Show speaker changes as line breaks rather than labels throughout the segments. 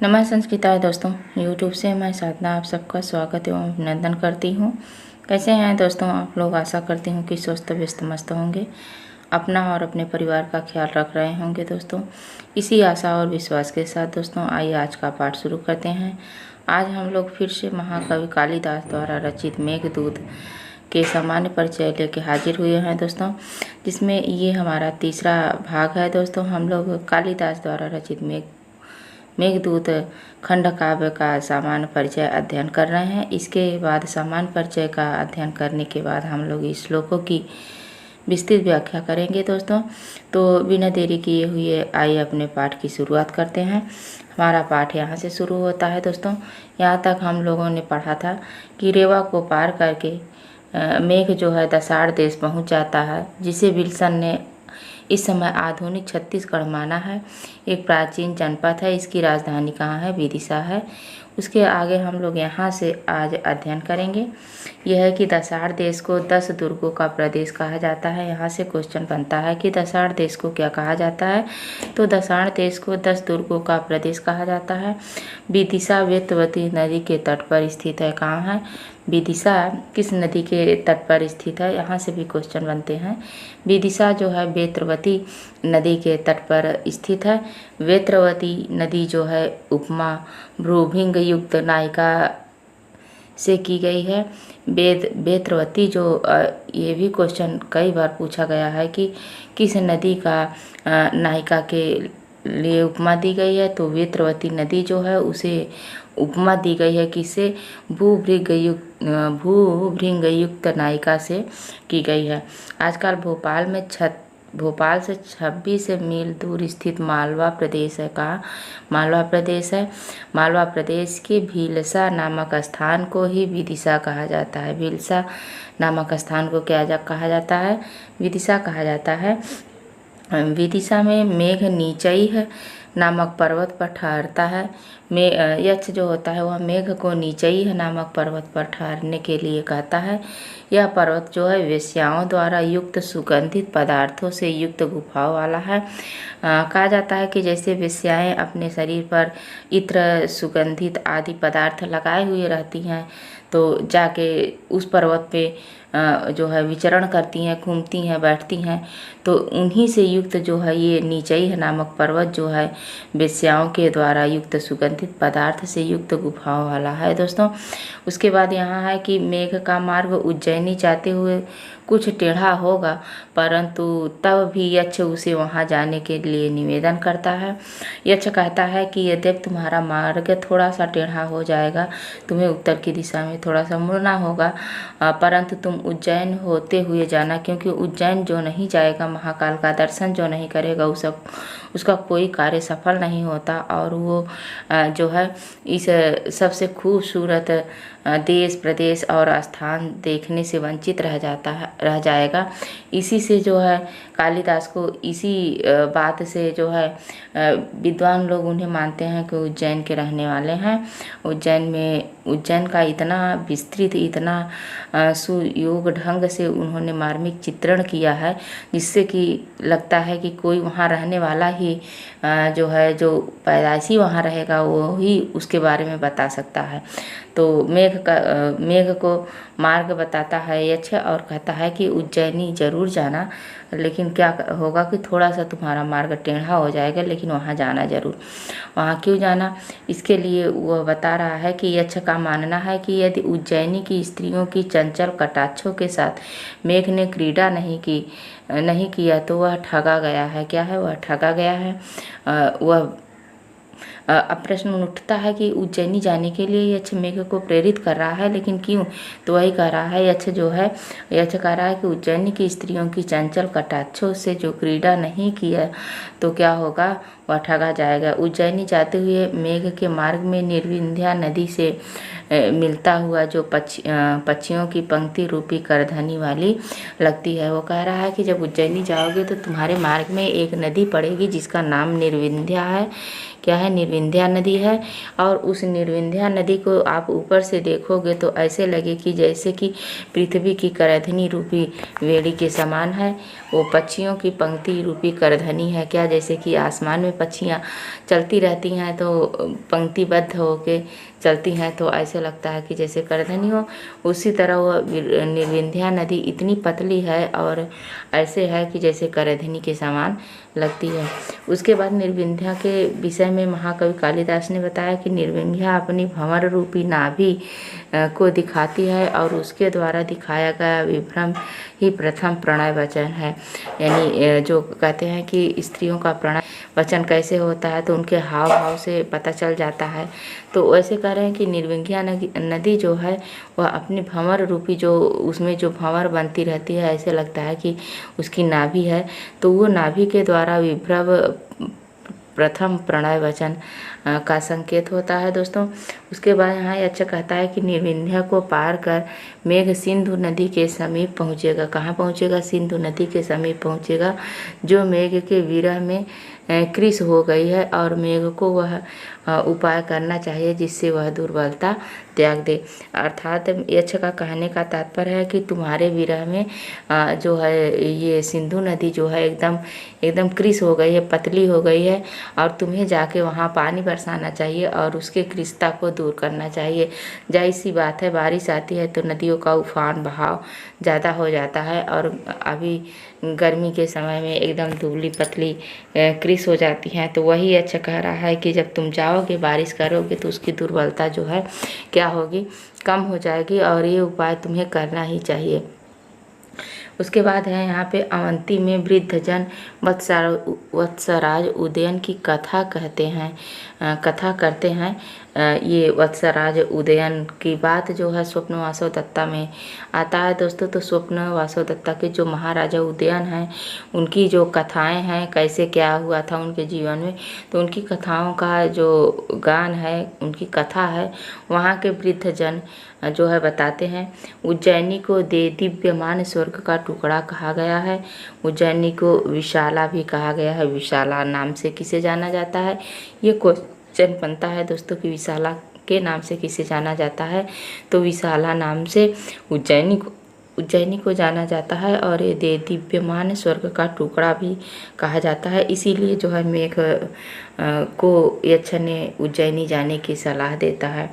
नमः संस्कृताय दोस्तों, यूट्यूब से मैं साधना आप सबका स्वागत एवं अभिनंदन करती हूँ। कैसे हैं दोस्तों आप लोग? आशा करती हूँ कि स्वस्थ व्यस्त मस्त होंगे, अपना और अपने परिवार का ख्याल रख रहे होंगे। दोस्तों इसी आशा और विश्वास के साथ दोस्तों आइए आज का पाठ शुरू करते हैं। आज हम लोग फिर से महाकवि कालिदास द्वारा रचित मेघदूत के सामान्य परिचय लेके हाजिर हुए हैं दोस्तों, जिसमें ये हमारा तीसरा भाग है। दोस्तों हम लोग कालिदास द्वारा रचित मेघदूत खंड काव्य का सामान्य परिचय अध्ययन कर रहे हैं। इसके बाद सामान्य परिचय का अध्ययन करने के बाद हम लोग इस श्लोकों की विस्तृत व्याख्या करेंगे दोस्तों। तो बिना देरी किए हुए आइए अपने पाठ की शुरुआत करते हैं। हमारा पाठ यहाँ से शुरू होता है दोस्तों। यहाँ तक हम लोगों ने पढ़ा था कि रेवा को पार करके मेघ जो है दसाड़ देश पहुँच जाता है, जिसे विल्सन ने इस समय आधुनिक छत्तीसगढ़ माना है। एक प्राचीन जनपद है। इसकी राजधानी कहाँ है? विदिशा है। उसके आगे हम लोग यहाँ से आज अध्ययन करेंगे। यह है कि दसाड़ देश को 10 दुर्गों का प्रदेश कहा जाता है। यहाँ से क्वेश्चन बनता है कि दसाड़ देश को क्या कहा जाता है? तो दसाड़ देश को 10 दुर्गों का प्रदेश कहा जाता है। विदिशा वेत्रवती नदी के तट पर स्थित है। कहाँ है? विदिशा किस नदी के तट पर स्थित है? यहाँ से भी क्वेश्चन बनते हैं। विदिशा जो है वेत्रवती नदी के तट पर स्थित है। वेत्रवती नदी जो है उपमा भ्रूभिंग युक्त नायिका से की गई है। वेत्रवती जो ये भी क्वेश्चन कई बार पूछा गया है कि किस नदी का नायिका के लिए उपमा दी गई है? तो वेत्रवती नदी जो है उसे उपमा दी गई है किससे? भूभृंग युक्त नायिका से की गई है। आजकल भोपाल से 26 मील दूर स्थित मालवा प्रदेश है। कहाँ? मालवा प्रदेश है। मालवा प्रदेश के भीलसा नामक स्थान को ही विदिशा कहा जाता है। भीलसा नामक स्थान को कहा जाता है? विदिशा कहा जाता है। विदिशा में मेघ नीचई है नामक पर्वत पर ठहरता है। यक्ष जो होता है वह मेघ को नीचई है नामक पर्वत पर ठहरने के लिए कहता है। यह पर्वत जो है वेश्याओं द्वारा युक्त सुगंधित पदार्थों से युक्त गुफाओं वाला है। कहा जाता है कि जैसे वेश्याएं अपने शरीर पर इत्र सुगंधित आदि पदार्थ लगाए हुए रहती हैं, तो जाके उस पर्वत पे जो है विचरण करती हैं, घूमती हैं, बैठती हैं, तो उन्हीं से युक्त जो है ये नीचई नामक पर्वत जो है वेश्याओं के द्वारा युक्त सुगंधित पदार्थ से युक्त गुफाओं वाला है दोस्तों। उसके बाद यहाँ है कि मेघ का मार्ग उज्जैनी जाते हुए कुछ टेढ़ा होगा, परंतु तब भी यक्ष उसे वहाँ जाने के लिए निवेदन करता है। यक्ष कहता है कि यद्यपि तुम्हारा मार्ग थोड़ा सा टेढ़ा हो जाएगा, तुम्हें उत्तर की दिशा में थोड़ा सा मुड़ना होगा, परंतु तुम उज्जैन होते हुए जाना, क्योंकि उज्जैन जो नहीं जाएगा, महाकाल का दर्शन जो नहीं करेगा, उसका कोई कार्य सफल नहीं होता और वो जो है इस सबसे खूबसूरत देश प्रदेश और स्थान देखने से वंचित रह जाएगा। इसी से जो है कालिदास को इसी बात से जो है विद्वान लोग उन्हें मानते हैं कि उज्जैन के रहने वाले हैं। उज्जैन का इतना विस्तृत, इतना सुयोग ढंग से उन्होंने मार्मिक चित्रण किया है, जिससे कि लगता है कि कोई वहाँ रहने वाला ही जो है, जो पैदाइशी वहाँ रहेगा, वो ही उसके बारे में बता सकता है। तो मेघ को मार्ग बताता है यक्ष और कहता है कि उज्जैनी जरूर जाना, लेकिन क्या होगा कि थोड़ा सा तुम्हारा मार्ग टेढ़ा हो जाएगा, लेकिन वहाँ जाना जरूर। वहाँ क्यों जाना? इसके लिए वह बता रहा है कि यक्ष का मानना है कि यदि उज्जैनी की स्त्रियों की चंचल कटाक्षों के साथ मेघ ने क्रीड़ा नहीं किया तो वह ठगा गया है। क्या है? वह ठगा गया है। अब प्रश्न उठता है कि उज्जैनी जाने के लिए यक्ष मेघ को प्रेरित कर रहा है, लेकिन क्यों? तो वही कह रहा है यक्ष कह रहा है कि उज्जैनी की स्त्रियों की चंचल कटाक्षों से जो क्रीड़ा नहीं किया तो क्या होगा? वह ठगा जाएगा। उज्जैनी जाते हुए मेघ के मार्ग में निर्विंध्या नदी से मिलता हुआ जो पक्षियों की पंक्ति रूपी करधनी वाली लगती है। वो कह रहा है कि जब उज्जैनी जाओगे तो तुम्हारे मार्ग में एक नदी पड़ेगी जिसका नाम निर्विंध्या है। क्या है, निर्विंध्या नदी है। और उस निर्विंध्या नदी को आप ऊपर से देखोगे तो ऐसे लगे कि जैसे कि पृथ्वी की करधनी रूपी वेड़ी के समान है। वो पक्षियों की पंक्ति रूपी करधनी है क्या, जैसे कि आसमान में पक्षियाँ चलती रहती हैं तो पंक्तिबद्ध होके चलती हैं तो ऐसे लगता है कि जैसे करधनी हो, उसी तरह वह निर्विंध्या नदी इतनी पतली है और ऐसे है कि जैसे करधनी के समान लगती है। उसके बाद निर्विंध्या के विषय में महाकवि कालिदास ने बताया कि निर्विंध्या अपनी भंवर रूपी नाभि को दिखाती है और उसके द्वारा दिखाया गया विभ्रम ही प्रथम प्रणय वचन है। यानी जो कहते हैं कि स्त्रियों का प्रणय वचन कैसे होता है तो उनके हाव भाव से पता चल जाता है। तो वैसे कह रहे हैं कि निर्विंध्या नदी जो है वह अपनी भंवर रूपी, जो उसमें जो भंवर बनती रहती है, ऐसे लगता है कि उसकी नाभि है। तो वो नाभि के द्वारा विभ्रम प्रथम प्रणय वचन का संकेत होता है दोस्तों। उसके बाद यहाँ अच्छा कहता है कि निर्विंध्या को पार कर मेघ सिंधु नदी के समीप पहुँचेगा। कहाँ पहुँचेगा? सिंधु नदी के समीप पहुँचेगा, जो मेघ के विरह में कृश हो गई है और मेघ को वह उपाय करना चाहिए जिससे वह दुर्बलता त्याग दे। अर्थात यक्ष का कहने का तात्पर्य है कि तुम्हारे विरह में जो है ये सिंधु नदी जो है एकदम कृश हो गई है, पतली हो गई है और तुम्हें जाके वहाँ पानी बरसाना चाहिए और उसके कृशता को दूर करना चाहिए। जाहिर सी बात है, बारिश आती है तो नदियों का उफान बहाव ज़्यादा हो जाता है और अभी गर्मी के समय में एकदम दुबली पतली कृश हो जाती हैं। तो वही अच्छा कह रहा है कि जब तुम जाओगे बारिश करोगे तो उसकी दुर्बलता जो है क्या होगी, कम हो जाएगी और ये उपाय तुम्हें करना ही चाहिए। उसके बाद है यहाँ पे अवंती में वृद्धजन वत्सराज उदयन की कथा कहते हैं, कथा करते हैं। ये वत्सराज उदयन की बात जो है स्वप्न वासव दत्ता में आता है दोस्तों। तो स्वप्न वासव दत्ता के जो महाराजा उदयन हैं उनकी जो कथाएं हैं, कैसे क्या हुआ था उनके जीवन में, तो उनकी कथाओं का जो गान है, उनकी कथा है, वहाँ के वृद्धजन जो है बताते हैं। उज्जैनी को दिव्यमान स्वर्ग का टुकड़ा कहा गया है। उज्जैनी को विशाला भी कहा गया है। विशाला नाम से किसे जाना जाता है, ये क्वेश्चन बनता है दोस्तों कि विशाला के नाम से किसे जाना जाता है। तो विशाला नाम से उज्जैनी को जाना जाता है और ये दिव्यमान स्वर्ग का टुकड़ा भी कहा जाता है। इसीलिए जो है मेघ को यक्ष ने उज्जैनी जाने की सलाह देता है।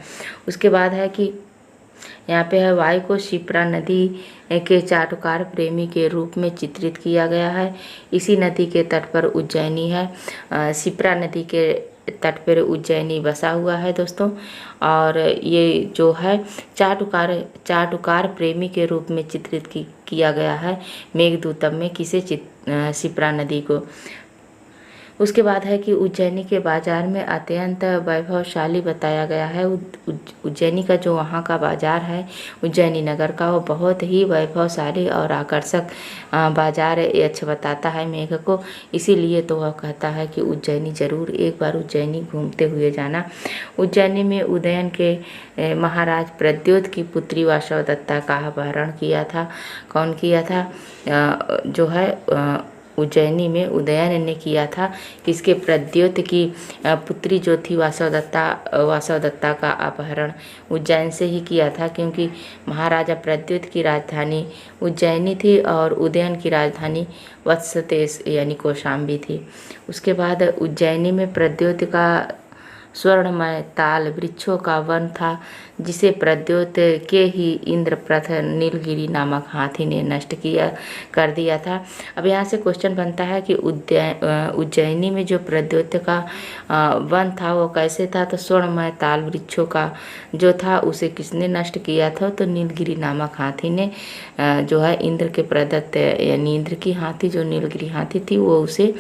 उसके बाद है कि यहाँ पे है वायु को शिप्रा नदी के चाटुकार प्रेमी के रूप में चित्रित किया गया है। इसी नदी के तट पर उज्जैनी है। शिप्रा नदी के तट पर उज्जैनी बसा हुआ है दोस्तों। और ये जो है चाटुकार प्रेमी के रूप में चित्रित किया गया है मेघदूतम में, किसे शिप्रा नदी को। उसके बाद है कि उज्जैनी के बाजार में अत्यंत वैभवशाली बताया गया है। उज्जैनी का जो वहाँ का बाजार है उज्जैनी नगर का, वो बहुत ही वैभवशाली और आकर्षक बाजार यक्ष बताता है मेघ को। इसीलिए तो वह कहता है कि उज्जैनी जरूर एक बार उज्जैनी घूमते हुए जाना। उज्जैनी में उदयन के महाराज प्रद्योत की पुत्री वासवदत्ता का अपहरण किया था। कौन किया था? जो है उज्जैनी में उदयन ने किया था। किसके? प्रद्योत की पुत्री जो थी वासवदत्ता का अपहरण उज्जैन से ही किया था, क्योंकि महाराजा प्रद्योत की राजधानी उज्जैनी थी और उदयन की राजधानी वत्सदेश यानी कौशाम्बी थी। उसके बाद उज्जैनी में प्रद्योत का स्वर्णमय ताल वृक्षों का वन था, जिसे प्रद्योत के ही इंद्रप्रथ नीलगिरी नामक हाथी ने नष्ट कर दिया था। अब यहाँ से क्वेश्चन बनता है कि उज्जैनी में जो प्रद्योत का वन था वो कैसे था? तो स्वर्णमय ताल वृक्षों का जो था उसे किसने नष्ट किया था? तो नीलगिरी नामक हाथी ने जो है इंद्र के प्रदत्त यानी इंद्र की हाथी जो नीलगिरी हाथी थी वो उसे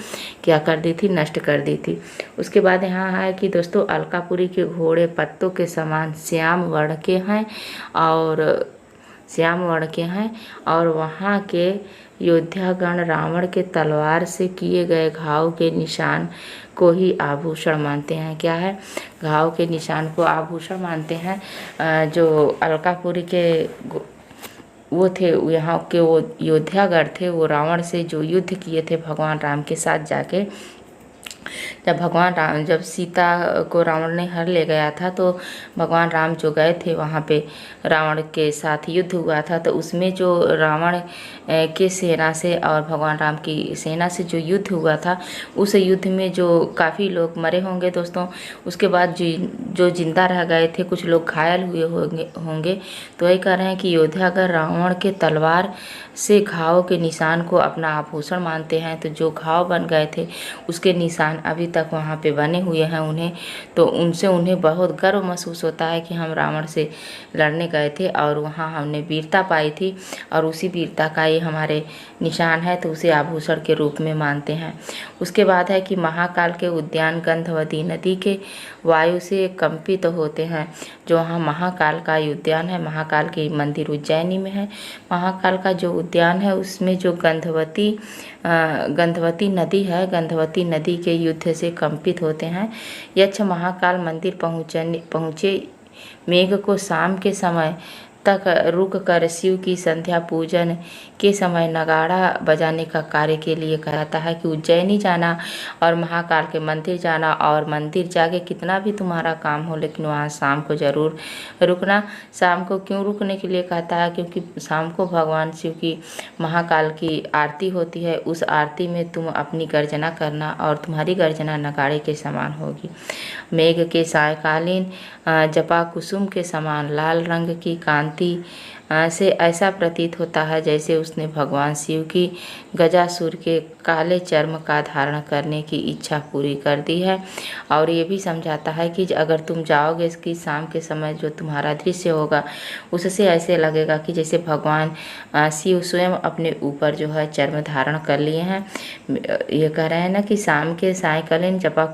क्या कर दी थी? नष्ट कर दी थी। उसके बाद यहाँ है कि दोस्तों अलकापुरी के घोड़े पत्तों के समान श्याम वर्ण के हैं और वहाँ के योद्धागण रावण के तलवार से किए गए घाव के निशान को ही आभूषण मानते हैं। क्या है? घाव के निशान को आभूषण मानते हैं। जो अलकापुरी के वो थे, यहाँ के वो योद्धागण थे, वो रावण से जो युद्ध किए थे भगवान राम के साथ जाके, जब सीता को रावण ने हर ले गया था, तो भगवान राम जो गए थे वहाँ पे रावण के साथ युद्ध हुआ था, तो उसमें जो रावण के सेना से और भगवान राम की सेना से जो युद्ध हुआ था, उस युद्ध में जो काफ़ी लोग मरे होंगे दोस्तों। उसके बाद जो जिंदा रह गए थे, कुछ लोग घायल हुए होंगे। तो वही कह रहे हैं कि योद्धा अगर रावण के तलवार से घाव के निशान को अपना आभूषण मानते हैं, तो जो घाव बन गए थे उसके निशान अभी तक वहाँ पे बने हुए हैं उन्हें, तो उनसे उन्हें बहुत गर्व महसूस होता है कि हम रावण से लड़ने गए थे और वहाँ हमने वीरता पाई थी, और उसी वीरता का ये हमारे निशान है, तो उसे आभूषण के रूप में मानते हैं। उसके बाद है कि महाकाल के उद्यान गंधवती नदी के वायु से कंपित होते हैं। जो वहाँ महाकाल का उद्यान है, महाकाल के मंदिर उज्जैनी में है। महाकाल का जो उद्यान है उसमें जो गंधवती नदी है, गंधवती नदी के युद्ध से कंपित होते हैं। यक्ष महाकाल मंदिर पहुँचे मेघ को शाम के समय तक रुक कर शिव की संध्या पूजन के समय नगाड़ा बजाने का कार्य के लिए कहता है कि उज्जैनी जाना और महाकाल के मंदिर जाना, और मंदिर जाके कितना भी तुम्हारा काम हो लेकिन वहाँ शाम को ज़रूर रुकना। शाम को क्यों रुकने के लिए कहता है? क्योंकि शाम को भगवान शिव की महाकाल की आरती होती है। उस आरती में तुम अपनी गर्जना करना और तुम्हारी गर्जना नगाड़े के समान होगी। मेघ के सायकालीन जपा कुसुम के समान लाल रंग की कांति से ऐसा प्रतीत होता है जैसे उसने भगवान शिव की गजासुर के काले चर्म का धारण करने की इच्छा पूरी कर दी है। और ये भी समझाता है कि अगर तुम जाओगे इसकी शाम के समय जो तुम्हारा दृश्य होगा उससे ऐसे लगेगा कि जैसे भगवान शिव स्वयं अपने ऊपर जो है चर्म धारण कर लिए हैं। ये कह रहे हैं ना कि शाम के सायकालीन जपा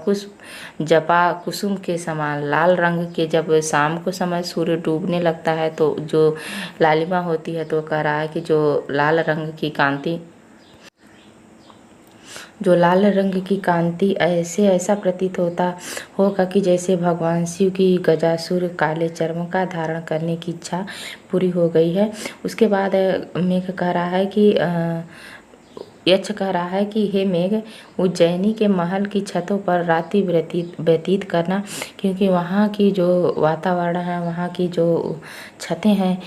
कुसुम के समान लाल रंग के, जब शाम को समय सूर्य डूबने लगता है तो जो लालिमा होती है, तो कह रहा है कि जो लाल रंग की कांति ऐसा प्रतीत होगा कि जैसे भगवान शिव की गजासुर काले चर्म का धारण करने की इच्छा पूरी हो गई है। उसके बाद मेघ कह रहा है कि यक्ष कह रहा है कि हे मेघ, उज्जैनी के महल की छतों पर रात्रि व्यतीत करना, क्योंकि वहाँ की जो वातावरण है, वहाँ की जो छतें हैं,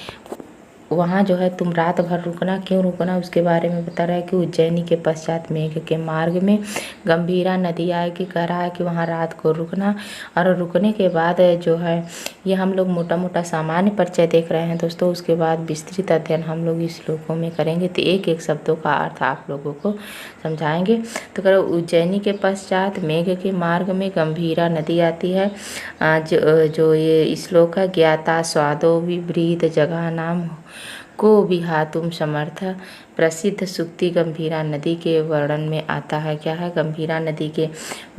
वहाँ जो है तुम रात भर रुकना। क्यों रुकना उसके बारे में बता रहा है कि उज्जैनी के पश्चात मेघ के मार्ग में गंभीरा नदी आएगी। कह रहा है कि वहाँ रात को रुकना, और रुकने के बाद जो है ये हम लोग मोटा मोटा सामान्य परिचय देख रहे हैं दोस्तों। उसके बाद विस्तृत अध्ययन हम लोग इस श्लोकों में करेंगे, तो एक एक शब्दों का अर्थ आप लोगों को समझाएंगे। तो करो उज्जैनी के पश्चात मेघ के मार्ग में गंभीरा नदी आती है। जो ये श्लोक है, ज्ञाता स्वादो विभ्रीत जगह नाम को विहातुम समर्थ, प्रसिद्ध सुक्ति गंभीरा नदी के वर्णन में आता है। क्या है? गंभीरा नदी के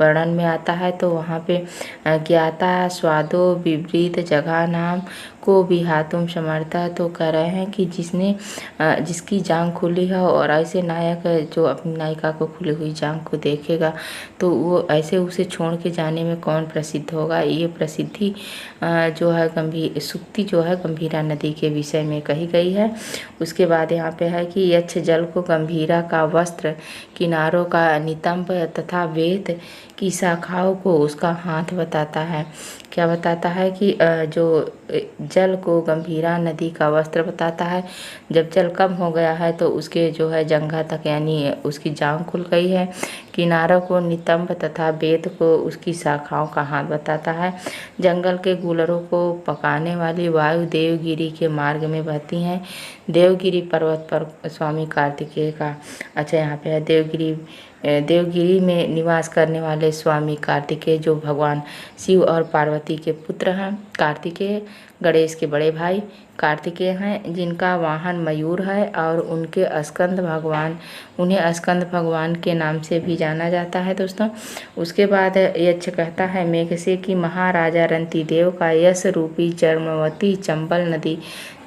वर्णन में आता है। तो वहाँ पे ज्ञाता स्वादो विपरीत जगह नाम को विहातुम समर्थ, तो कह रहे हैं कि जिसकी जांघ खुली है और ऐसे नायक जो अपनी नायिका को खुली हुई जांघ को देखेगा तो वो ऐसे उसे छोड़ के जाने में कौन प्रसिद्ध होगा। ये प्रसिद्धि जो है सुक्ति जो है गंभीरा नदी के विषय में कही गई है। उसके बाद यहाँ पे है कि यक्ष जल को गंभीरा का वस्त्र, किनारों का नितंब तथा वेद की शाखाओं को उसका हाथ बताता है। क्या बताता है? कि जो जल को गंभीरा नदी का वस्त्र बताता है। जब जल कम हो गया है तो उसके जो है जंघा तक यानी उसकी जांघ खुल गई है। किनारों को नितंब तथा वेद को उसकी शाखाओं का हाथ बताता है। जंगल के गूलरों को पकाने वाली वायु देवगिरी के मार्ग में बहती हैं। देवगिरी पर्वत पर स्वामी कार्तिकेय का, अच्छा यहाँ पे है देवगिरी में निवास करने वाले स्वामी कार्तिकेय जो भगवान शिव और पार्वती के पुत्र हैं। कार्तिकेय गणेश के बड़े भाई कार्तिकेय हैं, जिनका वाहन मयूर है और उन्हें स्कंद भगवान के नाम से भी जाना जाता है दोस्तों। उसके बाद यक्ष कहता है मेघ से कि महाराजा रंती देव का यश रूपी चर्मवती चंबल नदी,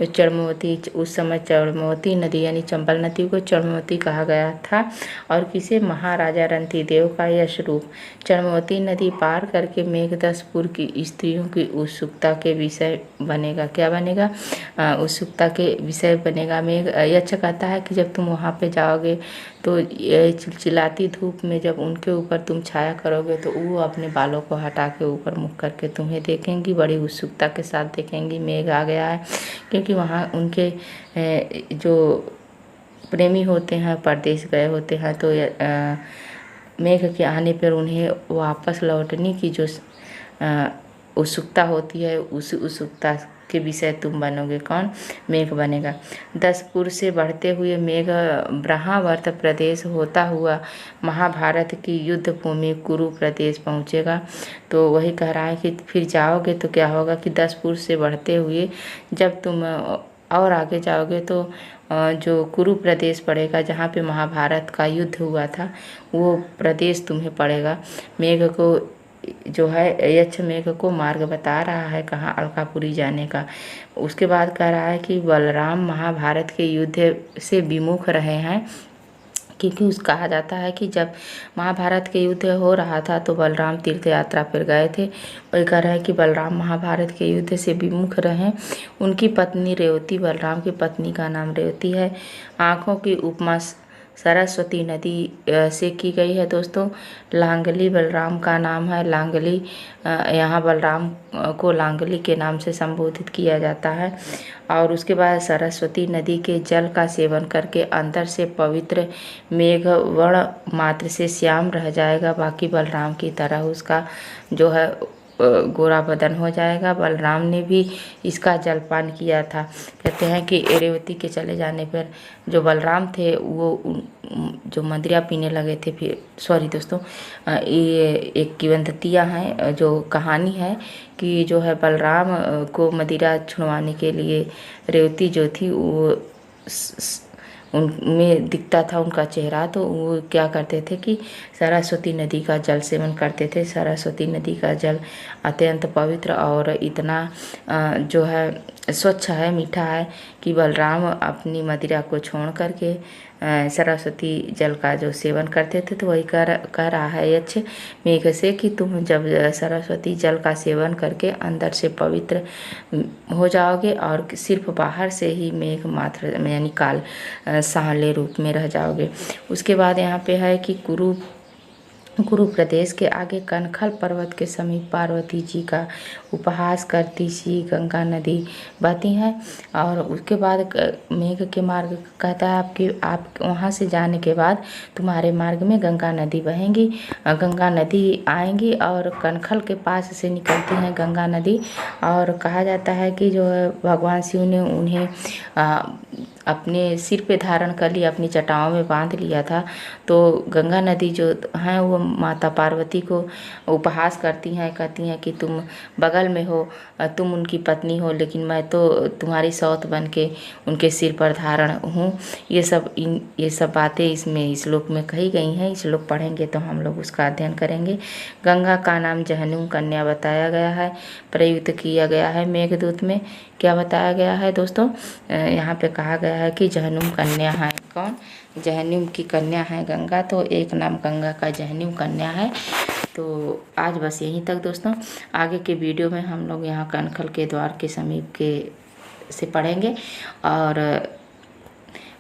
उस समय चर्मवती नदी यानी चंबल नदी को चर्मवती कहा गया था, और किसे? महाराजा रंती देव का यश रूप चर्मवती नदी पार करके मेघदसपुर की स्त्रियों की उत्सुकता के विषय बनेगा। क्या बनेगा? उत्सुकता के विषय बनेगा। मेघ यक्ष कहता है कि जब तुम वहाँ पे जाओगे तो ये चिलचिलाती धूप में जब उनके ऊपर तुम छाया करोगे तो वो अपने बालों को हटा के ऊपर मुख करके तुम्हें देखेंगी, बड़ी उत्सुकता के साथ देखेंगी। मेघ आ गया है क्योंकि वहाँ उनके जो प्रेमी होते हैं परदेश गए होते हैं, तो मेघ के आने पर उन्हें वापस लौटने की जो उत्सुकता होती है, उस उत्सुकता के विषय तुम बनोगे। कौन? मेघ बनेगा। 10 पुर से बढ़ते हुए मेघ ब्रह्मावर्त प्रदेश होता हुआ महाभारत की युद्ध भूमि कुरु प्रदेश पहुँचेगा। तो वही कह रहा है कि फिर जाओगे तो क्या होगा कि 10 पुर से बढ़ते हुए जब तुम और आगे जाओगे तो जो कुरु प्रदेश पड़ेगा, जहाँ पे महाभारत का युद्ध हुआ था, वो प्रदेश तुम्हें पड़ेगा। मेघ को जो है यक्ष मेघ को मार्ग बता रहा है कहाँ अलकापुरी जाने का। उसके बाद कह रहा है कि बलराम महाभारत के युद्ध से विमुख रहे हैं, क्योंकि कहा जाता है कि जब महाभारत के युद्ध हो रहा था तो बलराम तीर्थ यात्रा पर गए थे। वही कह रहा है कि बलराम महाभारत के युद्ध से विमुख रहे। उनकी पत्नी रेवती, बलराम की पत्नी का नाम रेवती है। आँखों की उपमा सरस्वती नदी से की गई है दोस्तों। लांगली बलराम का नाम है। लांगली यहाँ बलराम को लांगली के नाम से संबोधित किया जाता है। और उसके बाद सरस्वती नदी के जल का सेवन करके अंदर से पवित्र मेघ वर्ण मात्र से श्याम रह जाएगा, बाकी बलराम की तरह उसका जो है गोरा बदन हो जाएगा। बलराम ने भी इसका जलपान किया था। कहते हैं कि रेवती के चले जाने पर जो बलराम थे वो जो मदिरा पीने लगे थे। फिर सॉरी दोस्तों, ये एक किंवदंतियाँ हैं, जो कहानी है कि जो है बलराम को मदिरा छुड़वाने के लिए रेवती जो थी वो उनमें दिखता था उनका चेहरा, तो वो क्या करते थे कि सरस्वती नदी का जल सेवन करते थे। सरस्वती नदी का जल अत्यंत पवित्र और इतना जो है स्वच्छ है, मीठा है कि बलराम अपनी मदिरा को छोड़ करके सरस्वती जल का जो सेवन करते थे। तो वही कह रहा है यक्ष मेघ से कि तुम जब सरस्वती जल का सेवन करके अंदर से पवित्र हो जाओगे और सिर्फ बाहर से ही मेघ मात्र यानी काल सांवले रूप में रह जाओगे। उसके बाद यहाँ पे है कि कुरु प्रदेश के आगे कनखल पर्वत के समीप पार्वती जी का उपहास करती सी गंगा नदी बहती है। और उसके बाद मेघ के मार्ग कहता है आप वहाँ से जाने के बाद तुम्हारे मार्ग में गंगा नदी बहेंगी। गंगा नदी आएंगी और कनखल के पास से निकलती है गंगा नदी। और कहा जाता है कि जो है भगवान शिव ने उन्हें अपने सिर पे धारण कर लिया, अपनी जटाओं में बांध लिया था। तो गंगा नदी जो है वो माता पार्वती को उपहास करती हैं, कहती हैं कि तुम बगल में हो, तुम उनकी पत्नी हो, लेकिन मैं तो तुम्हारी सौत बन के उनके सिर पर धारण हूँ। ये सब बातें इसमें श्लोक में कही गई हैं। श्लोक पढ़ेंगे तो हम लोग उसका अध्ययन करेंगे। गंगा का नाम जहनुम कन्या बताया गया है, प्रयुक्त किया गया है मेघदूत में। क्या बताया गया है दोस्तों? यहाँ पे कहा गया है कि जहनुम कन्या है। कौन? जहनुम की कन्या है गंगा, तो एक नाम गंगा का जहनुम कन्या है। तो आज बस यहीं तक दोस्तों। आगे के वीडियो में हम लोग यहाँ कनखल के द्वार के समीप के से पढ़ेंगे। और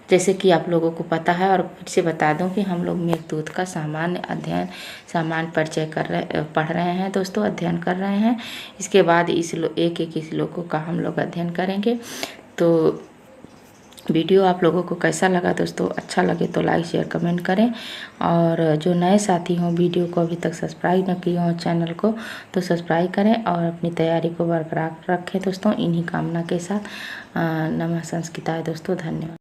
जैसे कि आप लोगों को पता है, और फिर से बता दूं कि हम लोग मेघदूत का सामान्य अध्ययन, सामान्य परिचय पढ़ रहे हैं दोस्तों, अध्ययन कर रहे हैं। इसके बाद एक एक श्लोकों का हम लोग अध्ययन करेंगे। तो वीडियो आप लोगों को कैसा लगा दोस्तों? अच्छा लगे तो लाइक शेयर कमेंट करें। और जो नए साथी हों, वीडियो को अभी तक सब्सक्राइब न किए हों चैनल को, तो सब्सक्राइब करें और अपनी तैयारी को बरकरार रखें दोस्तों। इन्हीं कामना के साथ नमः संस्कृताय दोस्तों। धन्यवाद।